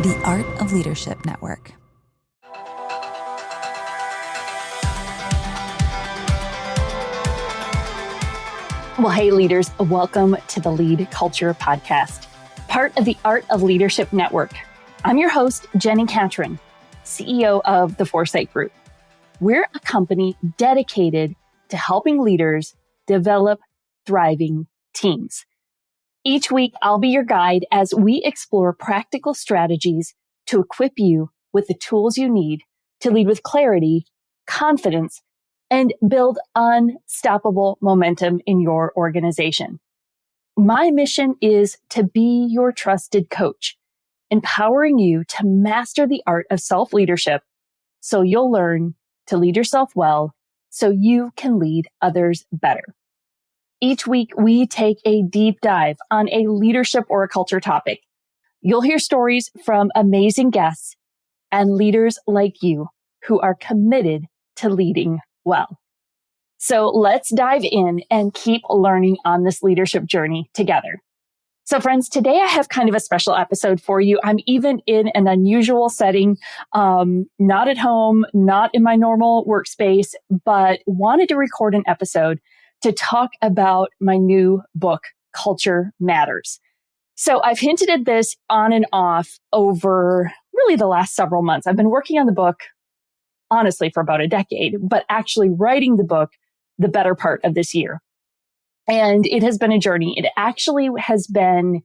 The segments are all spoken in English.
The Art of Leadership Network. Well, hey, leaders, welcome to the LeadCulture Podcast, part of the Art of Leadership Network. I'm your host, Jenni Catron, CEO of the Foresight Group. We're a company dedicated to helping leaders develop thriving teams. Each week, I'll be your guide as we explore practical strategies to equip you with the tools you need to lead with clarity, confidence, and build unstoppable momentum in your organization. My mission is to be your trusted coach, empowering you to master the art of self-leadership so you'll learn to lead yourself well so you can lead others better. Each week, we take a deep dive on a leadership or a culture topic. You'll hear stories from amazing guests and leaders like you who are committed to leading well. So let's dive in and keep learning on this leadership journey together. So friends, today I have kind of a special episode for you. I'm even in an unusual setting, not at home, not in my normal workspace, but wanted to record an episode to talk about my new book, Culture Matters. So I've hinted at this on and off over really the last several months. I've been working on the book, honestly, for about a decade, but actually writing the book the better part of this year. And it has been a journey. It actually has been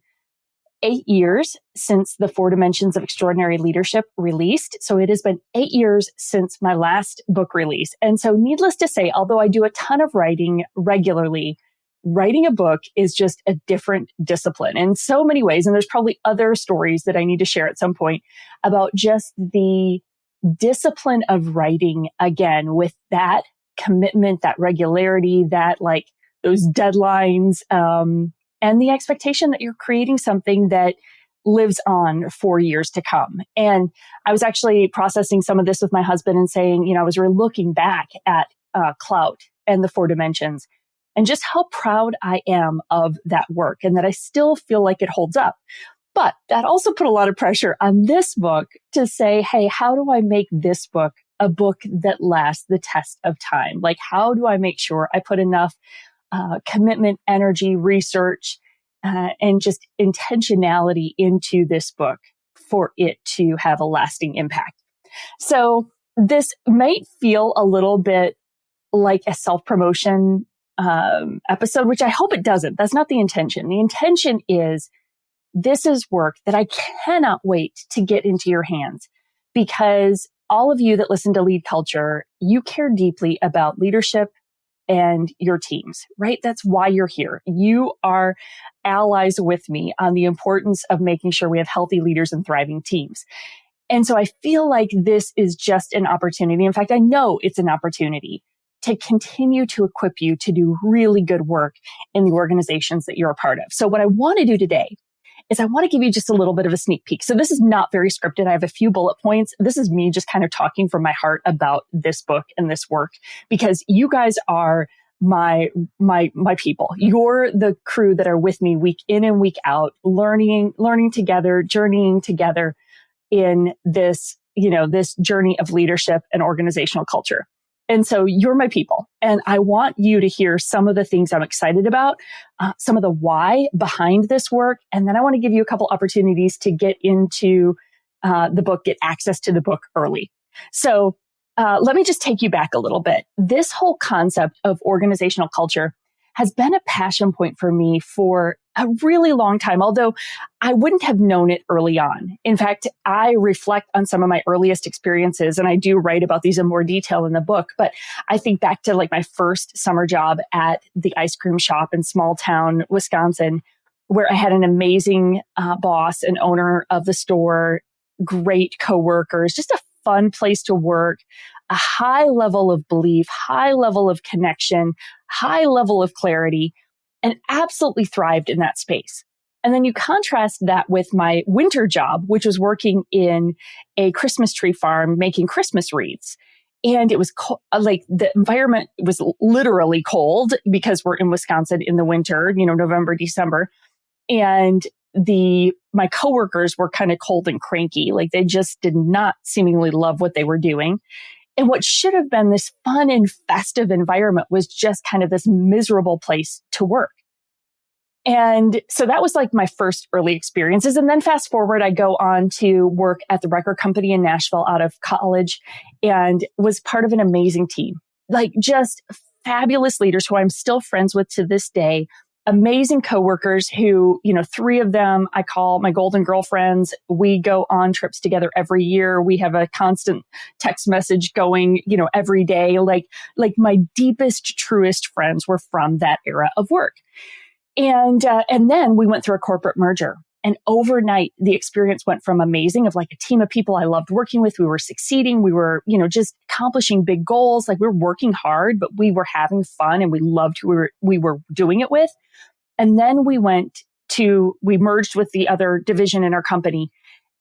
8 years since the 4 Dimensions of Extraordinary Leadership released. So it has been 8 years since my last book release. And so needless to say, although I do a ton of writing regularly, writing a book is just a different discipline in so many ways. And there's probably other stories that I need to share at some point about just the discipline of writing again with that commitment, that regularity, that like those deadlines, and the expectation that you're creating something that lives on for years to come. And I was actually processing some of this with my husband and saying, I was really looking back at Clout and the 4 Dimensions and just how proud I am of that work and that I still feel like it holds up. But that also put a lot of pressure on this book to say, hey, how do I make this book a book that lasts the test of time? Like, how do I make sure I put enough commitment, energy, research, and just intentionality into this book for it to have a lasting impact? So this might feel a little bit like a self-promotion episode, which I hope it doesn't. That's not the intention. The intention is this is work that I cannot wait to get into your hands because all of you that listen to LeadCulture, you care deeply about leadership and your teams, right? That's why you're here. You are allies with me on the importance of making sure we have healthy leaders and thriving teams. And so I feel like this is just an opportunity. In fact, I know it's an opportunity to continue to equip you to do really good work in the organizations that you're a part of. So what I want to do today is I want to give you just a little bit of a sneak peek. So this is not very scripted. I have a few bullet points. This is me just kind of talking from my heart about this book and this work because you guys are my people. You're the crew that are with me week in and week out, learning together, journeying together in this, this journey of leadership and organizational culture. And so you're my people. And I want you to hear some of the things I'm excited about, some of the why behind this work. And then I want to give you a couple opportunities to get into the book, get access to the book early. So let me just take you back a little bit. This whole concept of organizational culture has been a passion point for me for a really long time, although I wouldn't have known it early on. In fact, I reflect on some of my earliest experiences, and I do write about these in more detail in the book, but I think back to like my first summer job at the ice cream shop in small town, Wisconsin, where I had an amazing boss and owner of the store, great coworkers, just a fun place to work, a high level of belief, high level of connection, high level of clarity, and absolutely thrived in that space. And then you contrast that with my winter job, which was working in a Christmas tree farm, making Christmas wreaths. And it was like the environment was literally cold because we're in Wisconsin in the winter, November, December. And my coworkers were kind of cold and cranky. Like they just did not seemingly love what they were doing. And what should have been this fun and festive environment was just kind of this miserable place to work. And so that was like my first early experiences. And then fast forward, I go on to work at the record company in Nashville out of college and was part of an amazing team, like just fabulous leaders who I'm still friends with to this day. Amazing coworkers who, 3 of them I call my golden girlfriends. We go on trips together every year. We have a constant text message going, every day. Like my deepest, truest friends were from that era of work. And then we went through a corporate merger, and overnight the experience went from amazing of like a team of people I loved working with. We were succeeding. We were, just accomplishing big goals. Like we were working hard, but we were having fun and we loved who we were doing it with. And then we merged with the other division in our company.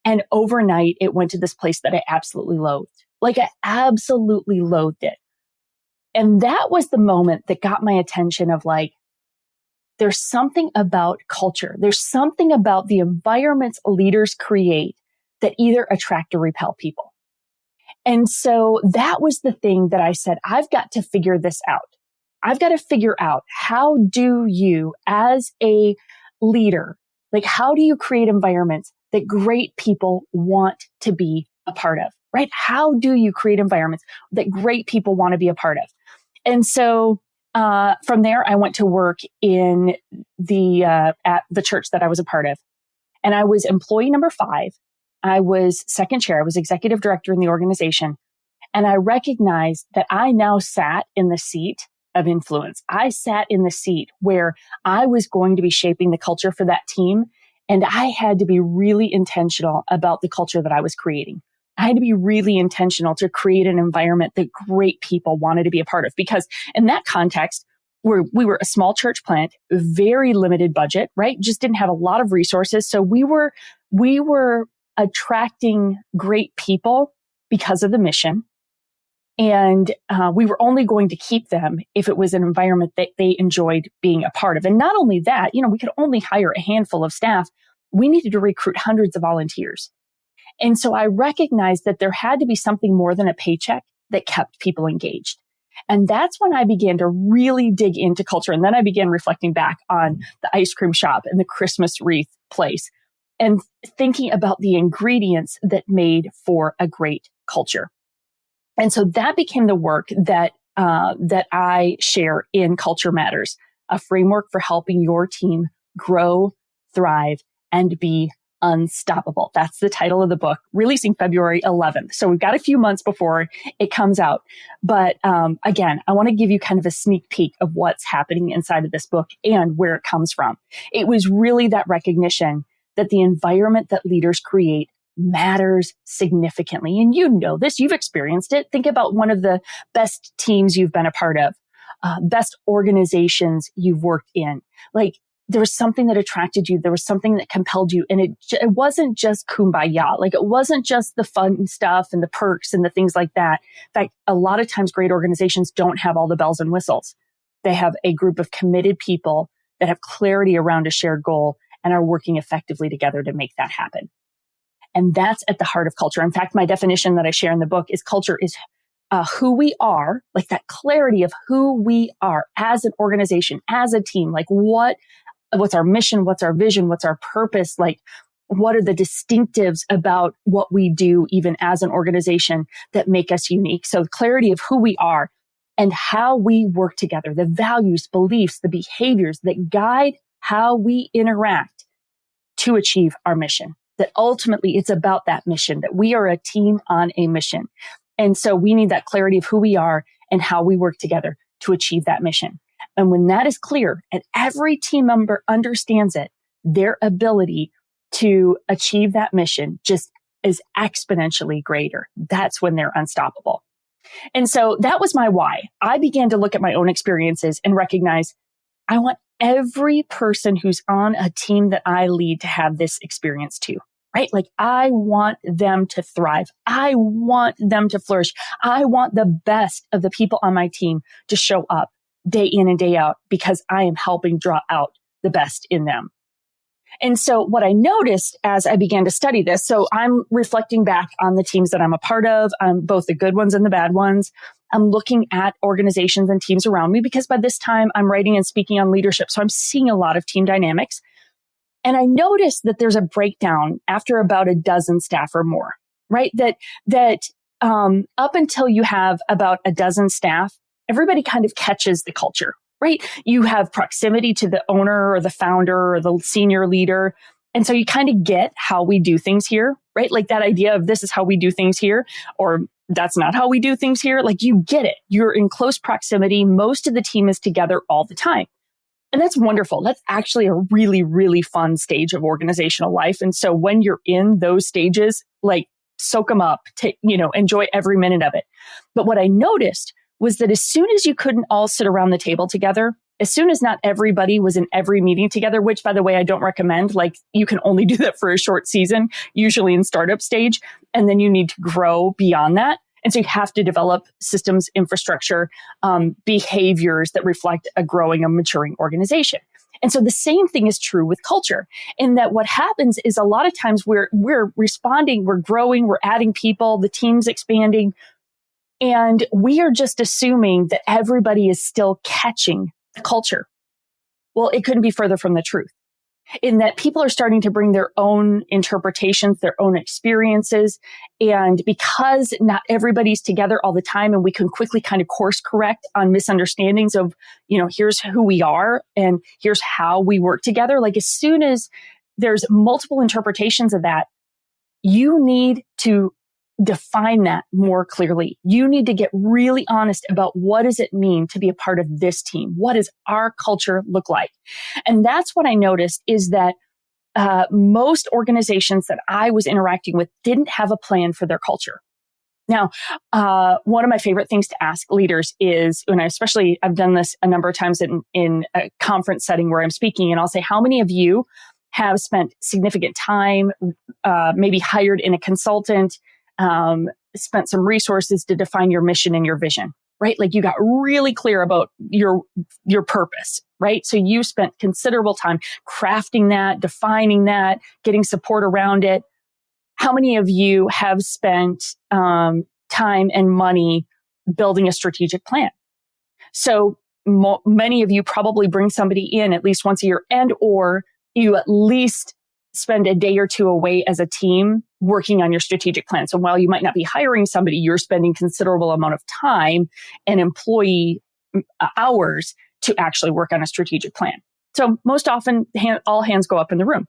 And overnight it went to this place that I absolutely loathed. Like I absolutely loathed it. And that was the moment that got my attention of like, there's something about culture. There's something about the environments leaders create that either attract or repel people. And so that was the thing that I said, I've got to figure this out. I've got to figure out, how do you as a leader, like how do you create environments that great people want to be a part of, right? How do you create environments that great people want to be a part of? And so from there, I went to work in at the church that I was a part of, and I was employee number 5. I was second chair. I was executive director in the organization, and I recognized that I now sat in the seat of influence. I sat in the seat where I was going to be shaping the culture for that team, and I had to be really intentional about the culture that I was creating. I had to be really intentional to create an environment that great people wanted to be a part of, because in that context, we were a small church plant, very limited budget, right? Just didn't have a lot of resources. So we were attracting great people because of the mission. And we were only going to keep them if it was an environment that they enjoyed being a part of. And not only that, we could only hire a handful of staff. We needed to recruit hundreds of volunteers. And so I recognized that there had to be something more than a paycheck that kept people engaged. And that's when I began to really dig into culture. And then I began reflecting back on the ice cream shop and the Christmas wreath place and thinking about the ingredients that made for a great culture. And so that became the work that I share in Culture Matters, a framework for helping your team grow, thrive, and be unstoppable. That's the title of the book, releasing February 11th. So we've got a few months before it comes out. But again, I want to give you kind of a sneak peek of what's happening inside of this book and where it comes from. It was really that recognition that the environment that leaders create matters significantly. And you know this, you've experienced it. Think about one of the best teams you've been a part of, best organizations you've worked in. Like, there was something that attracted you. There was something that compelled you. And it wasn't just kumbaya. Like, it wasn't just the fun stuff and the perks and the things like that. In fact, a lot of times great organizations don't have all the bells and whistles. They have a group of committed people that have clarity around a shared goal and are working effectively together to make that happen. And that's at the heart of culture. In fact, my definition that I share in the book is culture is who we are, like that clarity of who we are as an organization, as a team. Like, what's our mission? What's our vision? What's our purpose? Like, what are the distinctives about what we do, even as an organization, that make us unique? So clarity of who we are and how we work together, the values, beliefs, the behaviors that guide how we interact to achieve our mission. That ultimately it's about that mission, that we are a team on a mission. And so we need that clarity of who we are and how we work together to achieve that mission. And when that is clear and every team member understands it, their ability to achieve that mission just is exponentially greater. That's when they're unstoppable. And so that was my why. I began to look at my own experiences and recognize I want every person who's on a team that I lead to have this experience too, right? Like, I want them to thrive. I want them to flourish. I want the best of the people on my team to show up day in and day out because I am helping draw out the best in them. And so what I noticed as I began to study this, so I'm reflecting back on the teams that I'm a part of, both the good ones and the bad ones. I'm looking at organizations and teams around me because by this time I'm writing and speaking on leadership. So I'm seeing a lot of team dynamics. And I noticed that there's a breakdown after about a dozen staff or more, right? That up until you have about a dozen staff, everybody kind of catches the culture, right? You have proximity to the owner or the founder or the senior leader. And so you kind of get how we do things here, right? Like that idea of this is how we do things here, or that's not how we do things here. Like you get it. You're in close proximity. Most of the team is together all the time. And that's wonderful. That's actually a really, really fun stage of organizational life. And so when you're in those stages, like soak them up, enjoy every minute of it. But what I noticed was that as soon as you couldn't all sit around the table together, as soon as not everybody was in every meeting together, which by the way, I don't recommend, like you can only do that for a short season, usually in startup stage, and then you need to grow beyond that. And so you have to develop systems, infrastructure, behaviors that reflect a growing and maturing organization. And so the same thing is true with culture, in that what happens is a lot of times we're responding, we're growing, we're adding people, the team's expanding, and we are just assuming that everybody is still catching the culture. Well, it couldn't be further from the truth, in that people are starting to bring their own interpretations, their own experiences. And because not everybody's together all the time and we can quickly kind of course correct on misunderstandings of, here's who we are and here's how we work together. Like as soon as there's multiple interpretations of that, you need to define that more clearly. You need to get really honest about what does it mean to be a part of this team? What does our culture look like? And that's what I noticed is that most organizations that I was interacting with didn't have a plan for their culture. Now, one of my favorite things to ask leaders is, and I've done this a number of times in a conference setting where I'm speaking, and I'll say, how many of you have spent significant time, maybe hired in a consultant, spent some resources to define your mission and your vision, right? Like you got really clear about your purpose, right? So you spent considerable time crafting that, defining that, getting support around it. How many of you have spent time and money building a strategic plan? So many of you probably bring somebody in at least once a year, and or you at least spend a day or two away as a team working on your strategic plan. So while you might not be hiring somebody, you're spending considerable amount of time and employee hours to actually work on a strategic plan. So most often, all hands go up in the room.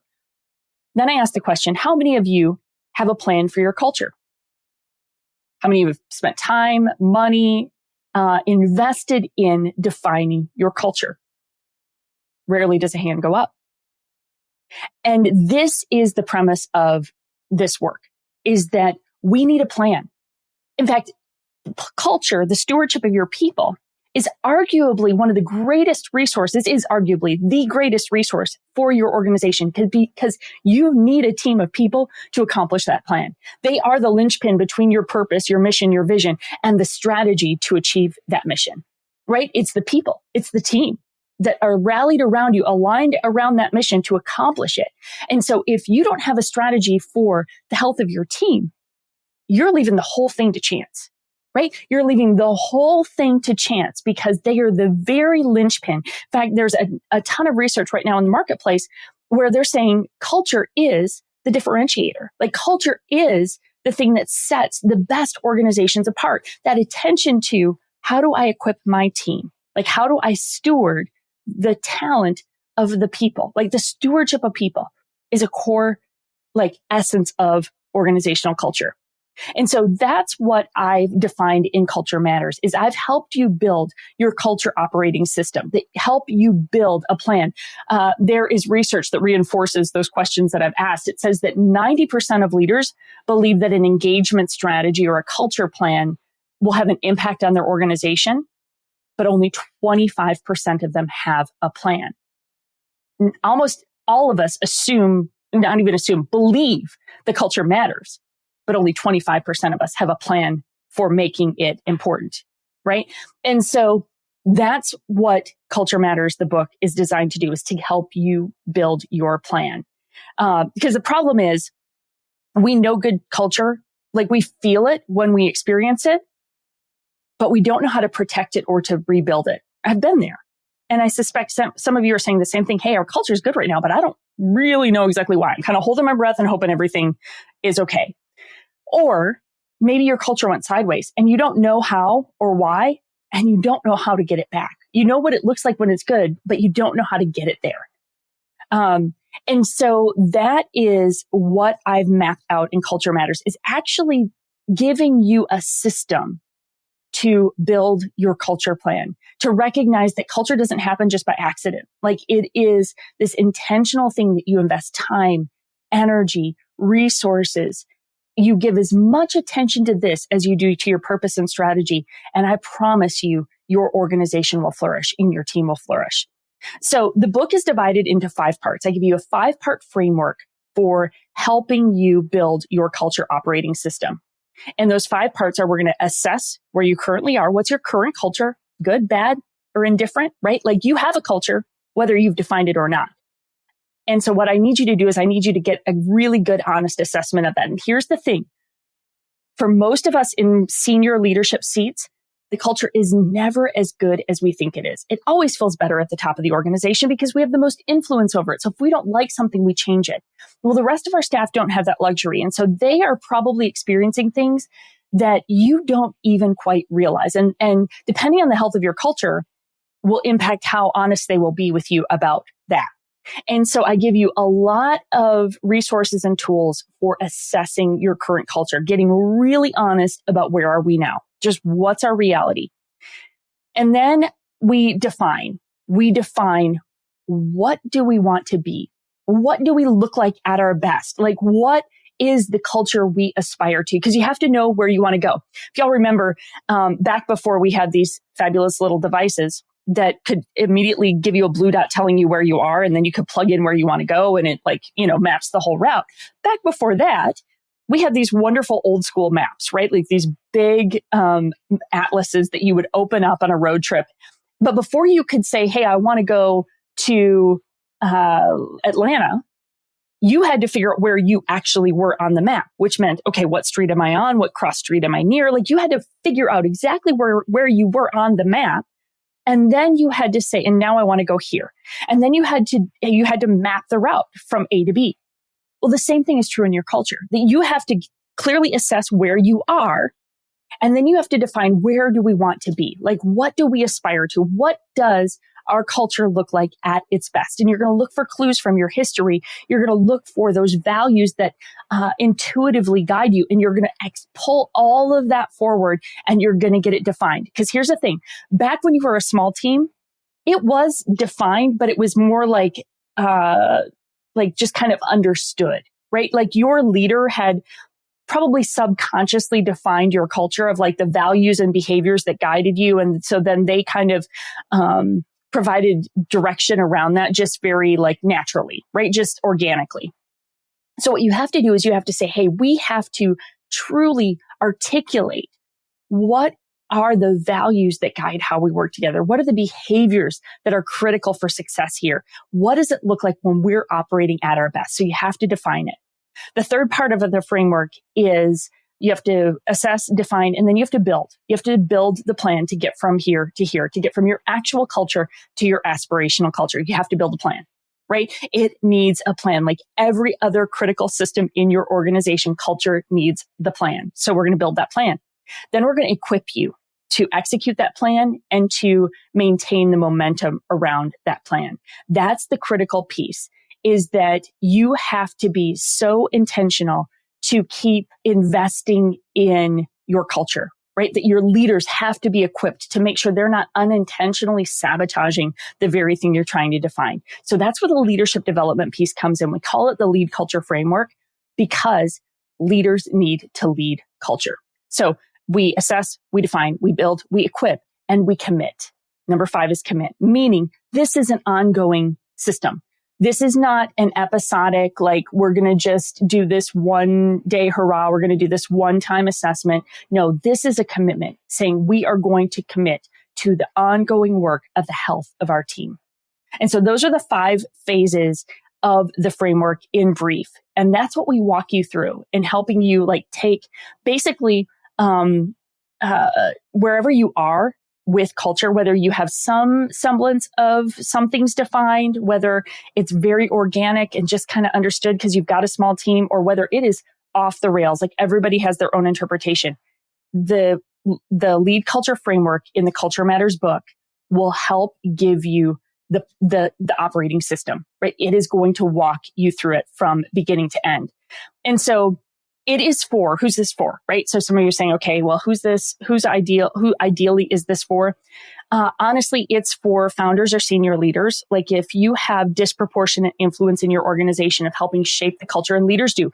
Then I ask the question, how many of you have a plan for your culture? How many of you have spent time, money, invested in defining your culture? Rarely does a hand go up. And this is the premise of this work, is that we need a plan. In fact, culture, the stewardship of your people, is arguably one of the greatest resources, is arguably the greatest resource for your organization, because you need a team of people to accomplish that plan. They are the linchpin between your purpose, your mission, your vision, and the strategy to achieve that mission, right? It's the people, it's the team that are rallied around you, aligned around that mission to accomplish it. And so if you don't have a strategy for the health of your team, you're leaving the whole thing to chance, right? You're leaving the whole thing to chance because they are the very linchpin. In fact, there's a ton of research right now in the marketplace where they're saying culture is the differentiator. Like culture is the thing that sets the best organizations apart. That attention to how do I equip my team? Like how do I steward the talent of the people? Like the stewardship of people is a core, like essence of organizational culture. And so that's what I've defined in Culture Matters, is I've helped you build your culture operating system, that help you build a plan. There is research that reinforces those questions that I've asked. It says that 90% of leaders believe that an engagement strategy or a culture plan will have an impact on their organization, but only 25% of them have a plan. Almost all of us believe the culture matters, but only 25% of us have a plan for making it important, right? And so that's what Culture Matters, the book, is designed to do, is to help you build your plan. Because the problem is we know good culture, like we feel it when we experience it, but we don't know how to protect it or to rebuild it. I've been there. And I suspect some of you are saying the same thing. Hey, our culture is good right now, but I don't really know exactly why. I'm kind of holding my breath and hoping everything is okay. Or maybe your culture went sideways and you don't know how or why, and you don't know how to get it back. You know what it looks like when it's good, but you don't know how to get it there. And so that is what I've mapped out in Culture Matters, is actually giving you a system to build your culture plan, to recognize that culture doesn't happen just by accident. Like it is this intentional thing that you invest time, energy, resources. You give as much attention to this as you do to your purpose and strategy. And I promise you, your organization will flourish and your team will flourish. So the book is divided into 5 parts. I give you a 5-part framework for helping you build your culture operating system. And those 5 parts are, we're going to assess where you currently are. What's your current culture? Good, bad, or indifferent, right? Like you have a culture, whether you've defined it or not. And so what I need you to do is I need you to get a really good, honest assessment of that. And here's the thing. For most of us in senior leadership seats, the culture is never as good as we think it is. It always feels better at the top of the organization because we have the most influence over it. So if we don't like something, we change it. Well, the rest of our staff don't have that luxury. And so they are probably experiencing things that you don't even quite realize. And depending on the health of your culture will impact how honest they will be with you about that. And so I give you a lot of resources and tools for assessing your current culture, getting really honest about where are we now? Just what's our reality? And then we define what do we want to be? What do we look like at our best? Like what is the culture we aspire to? Because you have to know where you want to go. If y'all remember, back before we had these fabulous little devices that could immediately give you a blue dot telling you where you are, and then you could plug in where you want to go and it maps the whole route. Back before that, we had these wonderful old school maps, right? Like these big atlases that you would open up on a road trip. But before you could say, hey, I want to go to Atlanta, you had to figure out where you actually were on the map, which meant, okay, what street am I on? What cross street am I near? Like you had to figure out exactly where you were on the map. And then you had to say, and now I want to go here. And then you had to map the route from A to B. Well, the same thing is true in your culture, that you have to clearly assess where you are. And then you have to define, where do we want to be? Like, what do we aspire to? What does our culture look like at its best? And you're going to look for clues from your history. You're going to look for those values that intuitively guide you. And you're going to pull all of that forward and you're going to get it defined. Because here's the thing. Back when you were a small team, it was defined, but it was more like just kind of understood, right? Like your leader had probably subconsciously defined your culture of like the values and behaviors that guided you. And so then they kind of provided direction around that just very like naturally, right? Just organically. So what you have to do is you have to say, hey, we have to truly articulate what are the values that guide how we work together? What are the behaviors that are critical for success here? What does it look like when we're operating at our best? So you have to define it. The third part of the framework is you have to assess, define, and then you have to build. You have to build the plan to get from here, to get from your actual culture to your aspirational culture. You have to build a plan, right? It needs a plan. Like every other critical system in your organization, culture needs the plan. So we're going to build that plan. Then we're going to equip you to execute that plan and to maintain the momentum around that plan. That's the critical piece, is that you have to be so intentional to keep investing in your culture, right? That your leaders have to be equipped to make sure they're not unintentionally sabotaging the very thing you're trying to define. So that's where the leadership development piece comes in. We call it the LeadCulture framework because leaders need to lead culture. So we assess, we define, we build, we equip, and we commit. Number 5 is commit, meaning this is an ongoing system. This is not an episodic, like we're going to just do this one day, hurrah, we're going to do this one time assessment. No, this is a commitment saying we are going to commit to the ongoing work of the health of our team. And so those are the 5 phases of the framework in brief. And that's what we walk you through in helping you like take basically wherever you are with culture, whether you have some semblance of some things defined, whether it's very organic and just kind of understood because you've got a small team, or whether it is off the rails, like everybody has their own interpretation. The LeadCulture framework in the Culture Matters book will help give you the operating system, right? It is going to walk you through it from beginning to end. And so it is for, who's this for, right? So some of you are saying, okay, well, who ideally is this for? Honestly, it's for founders or senior leaders. Like if you have disproportionate influence in your organization of helping shape the culture, and leaders do.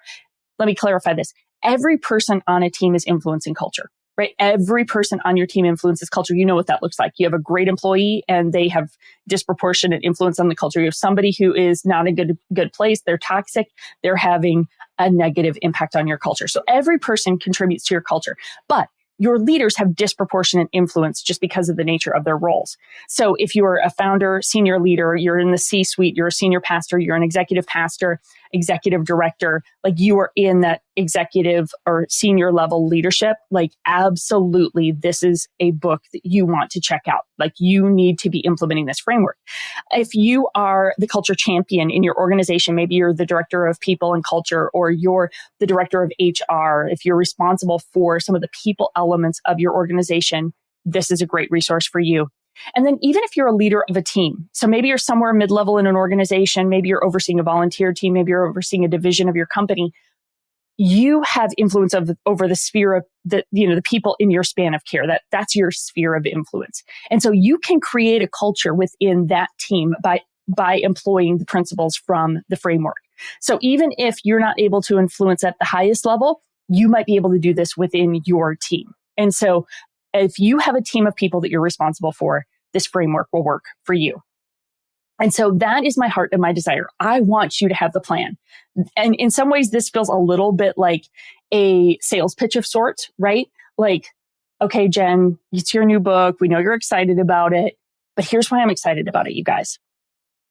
Let me clarify this. Every person on a team is influencing culture, right? Every person on your team influences culture. You know what that looks like. You have a great employee and they have disproportionate influence on the culture. You have somebody who is not in a good place. They're toxic. They're having a negative impact on your culture. So every person contributes to your culture, but your leaders have disproportionate influence just because of the nature of their roles. So if you're a founder, senior leader, you're in the C-suite, you're a senior pastor, you're an executive pastor, executive director, like you are in that executive or senior level leadership, like absolutely, this is a book that you want to check out. Like you need to be implementing this framework. If you are the culture champion in your organization, maybe you're the director of people and culture, or you're the director of HR, if you're responsible for some of the people elements of your organization, this is a great resource for you. And then even if you're a leader of a team, so maybe you're somewhere mid-level in an organization, maybe you're overseeing a volunteer team, maybe you're overseeing a division of your company, you have influence over the sphere of the people in your span of care. That's your sphere of influence. And so you can create a culture within that team by employing the principles from the framework. So even if you're not able to influence at the highest level, you might be able to do this within your team. And so if you have a team of people that you're responsible for, this framework will work for you. And so that is my heart and my desire. I want you to have the plan. And in some ways, this feels a little bit like a sales pitch of sorts, right? Like, okay, Jen, it's your new book. We know you're excited about it, but here's why I'm excited about it, you guys.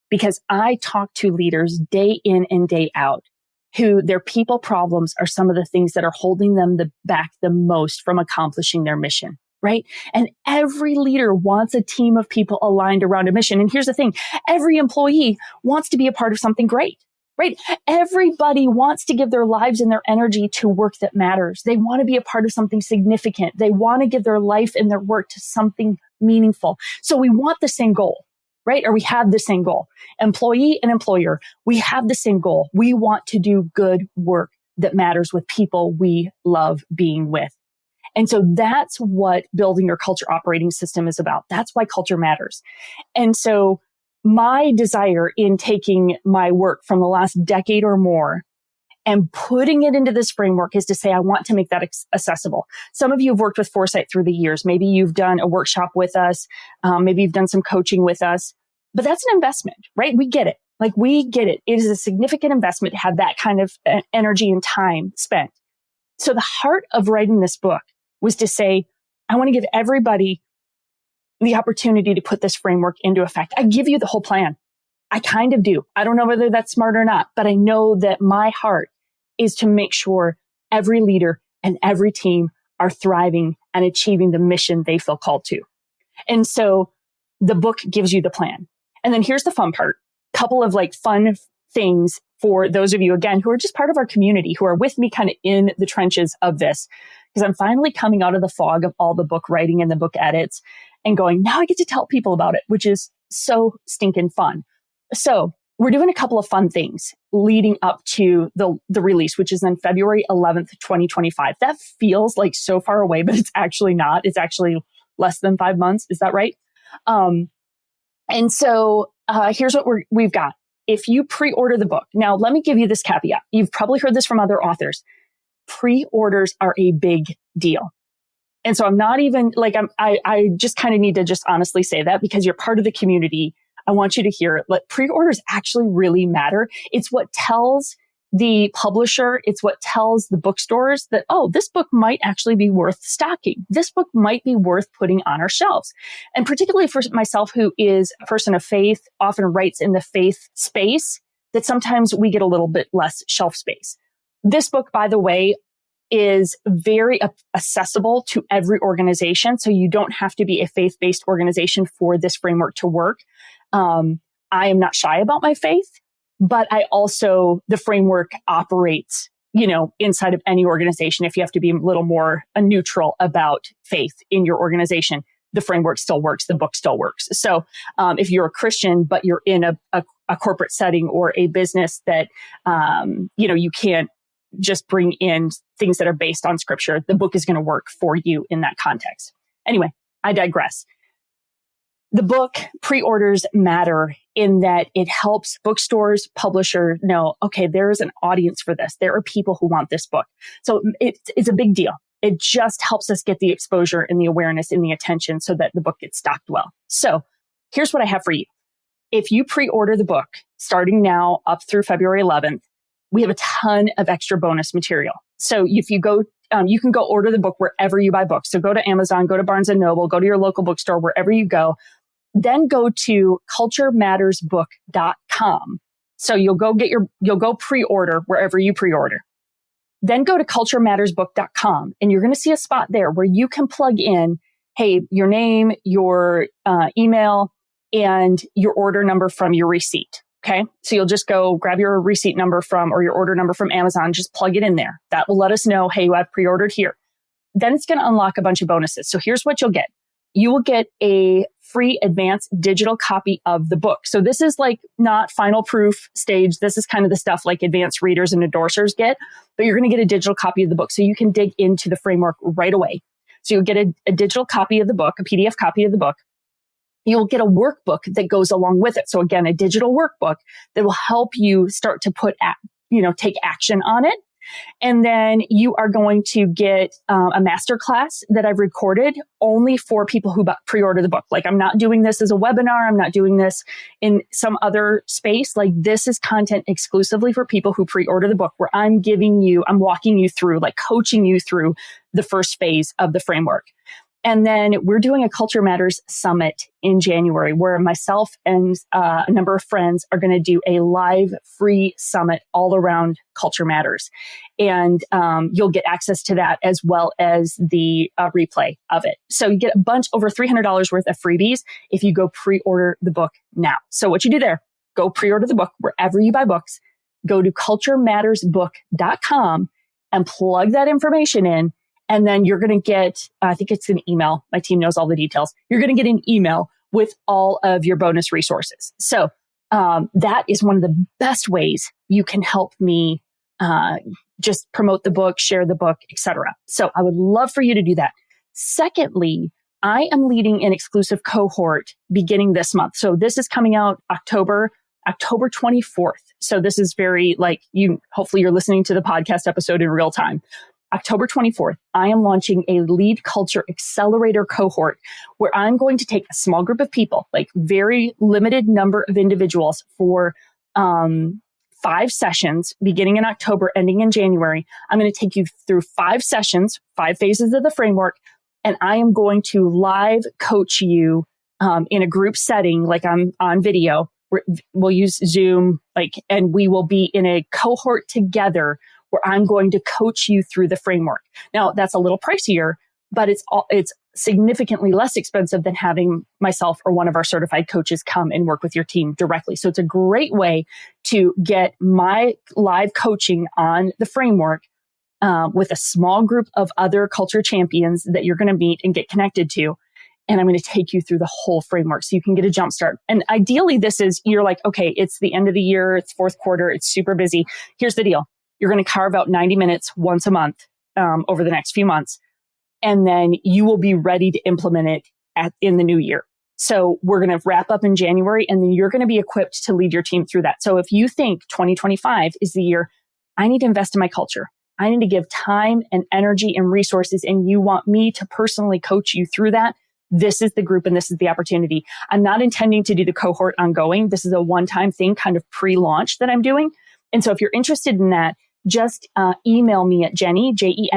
Because I talk to leaders day in and day out who their people problems are some of the things that are holding them back the most from accomplishing their mission. Right? And every leader wants a team of people aligned around a mission. And here's the thing. Every employee wants to be a part of something great, right? Everybody wants to give their lives and their energy to work that matters. They want to be a part of something significant. They want to give their life and their work to something meaningful. So we want the same goal, right? Or we have the same goal. Employee and employer, we have the same goal. We want to do good work that matters with people we love being with. And so that's what building your culture operating system is about. That's why culture matters. And so my desire in taking my work from the last decade or more and putting it into this framework is to say, I want to make that accessible. Some of you have worked with Foresight through the years. Maybe you've done a workshop with us. Maybe you've done some coaching with us, but that's an investment, right? We get it. Like we get it. It is a significant investment to have that kind of energy and time spent. So the heart of writing this book was to say, I want to give everybody the opportunity to put this framework into effect. I give you the whole plan. I kind of do. I don't know whether that's smart or not, but I know that my heart is to make sure every leader and every team are thriving and achieving the mission they feel called to. And so the book gives you the plan. And then here's the fun part. Couple of like fun things for those of you, again, who are just part of our community, who are with me kind of in the trenches of this. Because I'm finally coming out of the fog of all the book writing and the book edits and going, now I get to tell people about it, which is so stinking fun. So we're doing a couple of fun things leading up to the release, which is on February 11th, 2025. That feels like so far away, but it's actually not. It's actually less than 5 months. Is that right? And so here's what we've got. If you pre-order the book, now let me give you this caveat. You've probably heard this from other authors. Pre-orders are a big deal. And so I'm not even like, I just kind of need to just honestly say that because you're part of the community. I want you to hear it. Like pre-orders actually really matter. It's what tells the publisher, it's what tells the bookstores that, oh, this book might actually be worth stocking. This book might be worth putting on our shelves. And particularly for myself, who is a person of faith, often writes in the faith space, that sometimes we get a little bit less shelf space. This book, by the way, is very accessible to every organization. So you don't have to be a faith-based organization for this framework to work. I am not shy about my faith, but the framework operates, inside of any organization. If you have to be a little more neutral about faith in your organization, the framework still works. The book still works. So, if you're a Christian, but you're in a corporate setting or a business that, you can't just bring in things that are based on scripture, the book is going to work for you in that context. Anyway, I digress. The book pre-orders matter in that it helps bookstores, publishers know, okay, there is an audience for this. There are people who want this book. So it's a big deal. It just helps us get the exposure and the awareness and the attention so that the book gets stocked well. So here's what I have for you. If you pre-order the book starting now up through February 11th, we have a ton of extra bonus material. So if you go, you can go order the book wherever you buy books. So go to Amazon, go to Barnes & Noble, go to your local bookstore, wherever you go. Then go to culturemattersbook.com. So you'll go pre-order wherever you pre-order. Then go to culturemattersbook.com and you're going to see a spot there where you can plug in, hey, your name, your email, and your order number from your receipt. Okay. So you'll just go grab your receipt number or your order number from Amazon, just plug it in there. That will let us know, hey, I've pre-ordered here. Then it's going to unlock a bunch of bonuses. So here's what you'll get. You will get a free advanced digital copy of the book. So this is like not final proof stage. This is kind of the stuff like advanced readers and endorsers get, but you're going to get a digital copy of the book so you can dig into the framework right away. So you'll get a digital copy of the book, a PDF copy of the book. You'll get a workbook that goes along with it. So again, a digital workbook that will help you start to take action on it. And then you are going to get a masterclass that I've recorded only for people who pre-order the book. Like I'm not doing this as a webinar. I'm not doing this in some other space. Like this is content exclusively for people who pre-order the book where I'm walking you through, like coaching you through the first phase of the framework. And then we're doing a Culture Matters Summit in January where myself and a number of friends are going to do a live free summit all around Culture Matters. And you'll get access to that as well as the replay of it. So you get over $300 worth of freebies if you go pre-order the book now. So what you do there, go pre-order the book wherever you buy books, go to culturemattersbook.com and plug that information in. And then you're going to get, I think it's an email. My team knows all the details. You're going to get an email with all of your bonus resources. So that is one of the best ways you can help me just promote the book, share the book, etc. So I would love for you to do that. Secondly, I am leading an exclusive cohort beginning this month. So this is coming out October 24th. So this is hopefully you're listening to the podcast episode in real time. October 24th, I am launching a LeadCulture Accelerator cohort where I'm going to take a small group of people, like very limited number of individuals for 5 sessions beginning in October, ending in January. I'm going to take you through 5 sessions, 5 phases of the framework, and I am going to live coach you in a group setting, like I'm on video. We'll use Zoom, and we will be in a cohort together where I'm going to coach you through the framework. Now, that's a little pricier, but it's significantly less expensive than having myself or one of our certified coaches come and work with your team directly. So it's a great way to get my live coaching on the framework with a small group of other culture champions that you're going to meet and get connected to. And I'm going to take you through the whole framework so you can get a jump start. And ideally, you're like, okay, it's the end of the year, it's fourth quarter, it's super busy. Here's the deal. You're going to carve out 90 minutes once a month over the next few months. And then you will be ready to implement it in the new year. So we're going to wrap up in January, and then you're going to be equipped to lead your team through that. So if you think 2025 is the year, I need to invest in my culture. I need to give time and energy and resources, and you want me to personally coach you through that, this is the group and this is the opportunity. I'm not intending to do the cohort ongoing. This is a one-time thing, kind of pre-launch that I'm doing. And so if you're interested in that, just email me at Jenni, Jenni,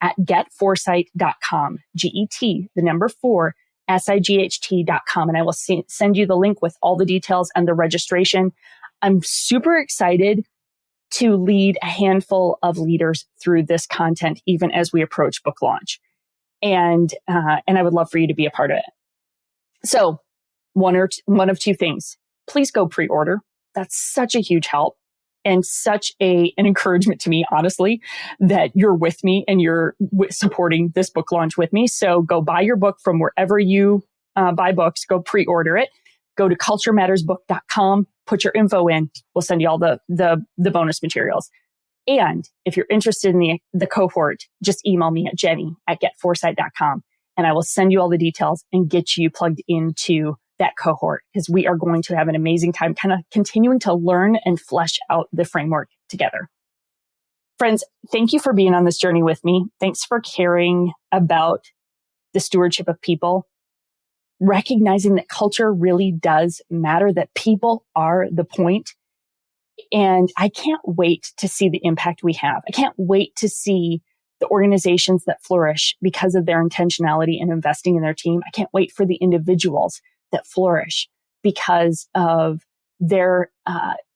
at getforesight.com, GET, 4, SIGHT.com. And I will send you the link with all the details and the registration. I'm super excited to lead a handful of leaders through this content, even as we approach book launch. And I would love for you to be a part of it. So one of two things, please go pre-order. That's such a huge help and such an encouragement to me, honestly, that you're with me and you're supporting this book launch with me. So go buy your book from wherever you buy books, go pre-order it. Go to culturemattersbook.com, put your info in. We'll send you all the bonus materials. And if you're interested in the cohort, just email me at jenni@getforesight.com and I will send you all the details and get you plugged into that cohort, because we are going to have an amazing time kind of continuing to learn and flesh out the framework together. Friends, thank you for being on this journey with me. Thanks for caring about the stewardship of people, recognizing that culture really does matter, that people are the point. And I can't wait to see the impact we have. I can't wait to see the organizations that flourish because of their intentionality and investing in their team. I can't wait for the individuals that flourish because of their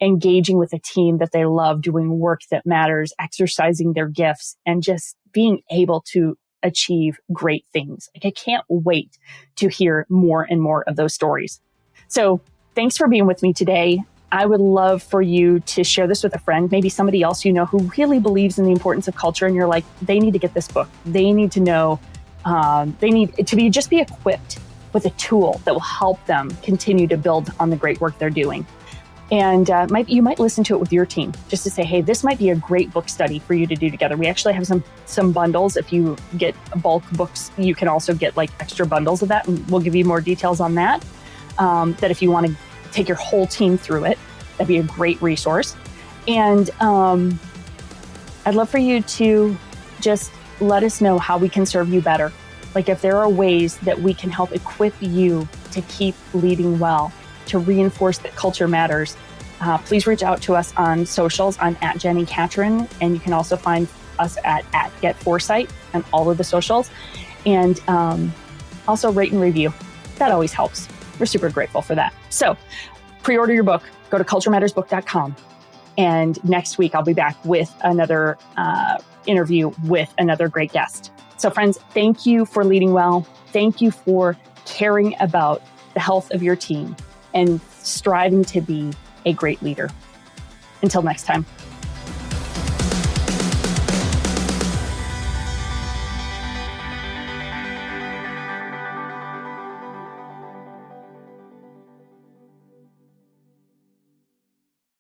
engaging with a team that they love, doing work that matters, exercising their gifts, and just being able to achieve great things. Like, I can't wait to hear more and more of those stories. So thanks for being with me today. I would love for you to share this with a friend, maybe somebody else you know who really believes in the importance of culture, and you're like, they need to get this book. They need to know, they need to just be equipped with a tool that will help them continue to build on the great work they're doing. And you might listen to it with your team just to say, hey, this might be a great book study for you to do together. We actually have some bundles. If you get bulk books, you can also get like extra bundles of that. And we'll give you more details on that. That if you want to take your whole team through it, that'd be a great resource. And I'd love for you to just let us know how we can serve you better. Like, if there are ways that we can help equip you to keep leading well, to reinforce that culture matters, please reach out to us on socials. I'm at Jenni Catron, and you can also find us at GetForesight on all of the socials. And also rate and review. That always helps. We're super grateful for that. So pre-order your book. Go to culturemattersbook.com. And next week, I'll be back with another interview with another great guest. So friends, thank you for leading well. Thank you for caring about the health of your team and striving to be a great leader. Until next time.